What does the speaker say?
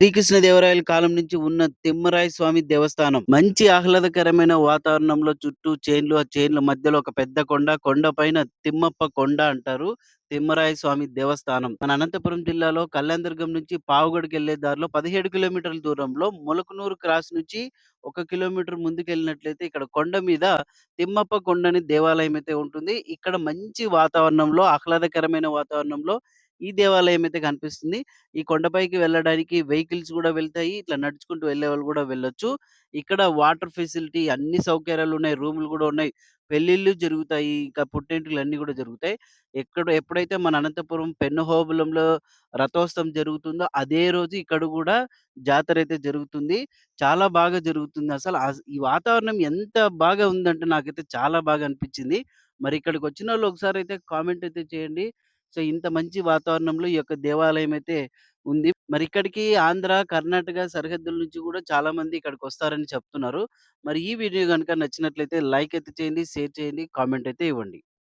శ్రీకృష్ణదేవరాయల కాలం నుంచి ఉన్న తిమ్మరాయ స్వామి దేవస్థానం. మంచి ఆహ్లాదకరమైన వాతావరణంలో చుట్టూ చేన్లు, ఆ చేన్ల మధ్యలో ఒక పెద్ద కొండ. కొండ పైన తిమ్మప్ప కొండ అంటారు. తిమ్మరాయ స్వామి దేవస్థానం. మన అనంతపురం జిల్లాలో కళ్యాణదుర్గం నుంచి పావుగడకెళ్ళే దారిలో 17 కిలోమీటర్ల దూరంలో మొలకనూరు క్రాస్ నుంచి 1 కిలోమీటర్ ముందుకెళ్ళినట్లయితే ఇక్కడ కొండ మీద తిమ్మప్ప కొండని దేవాలయం అయితే ఉంటుంది. ఇక్కడ మంచి వాతావరణంలో, ఆహ్లాదకరమైన వాతావరణంలో ఈ దేవాలయం అయితే కనిపిస్తుంది. ఈ కొండపైకి వెళ్ళడానికి వెహికల్స్ గూడా వెళ్తాయి. ఇట్లా నడుచుకుంటూ వెళ్ళేవాళ్ళు గూడా వెళ్ళొచ్చు. ఇక్కడ వాటర్ ఫెసిలిటీ అన్ని సౌకర్యాలున్నాయి. రూములు గూడా ఉన్నాయి. పెళ్ళిళ్ళు జరుగుతాయి. ఇంకా పుట్టెంటుకలన్నీ గూడా జరుగుతాయి. ఎప్పుడైతే మన అనంతపురం పెన్నహోబులంలో రథోత్సవం జరుగుతుందో, అదే రోజు ఇక్కడ గూడా జాతరైతే జరుగుతుంది. చాలా బాగా జరుగుతుంది. ఈ వాతావరణం ఎంత బాగా ఉందంటే నాకైతే చాలా బాగా అనిపిచ్చింది. మరి ఇక్కడికొచ్చినోళ్ళు ఒకసారైతే కామెంట్ అయితే చేయండి. సో, ఇంత మంచి వాతావరణంలో ఈ యొక్క దేవాలయం అయితే ఉంది. మరి ఇక్కడికి ఆంధ్ర, కర్ణాటక సరిహద్దుల నుంచి గూడా చాలామంది ఇక్కడికొస్తారని చెప్తున్నారు. మరి ఈ వీడియో గనుక నచ్చినట్లయితే లైక్ అయితే చేయండి, షేర్ చేయండి, కామెంట్ అయితే ఇవ్వండి.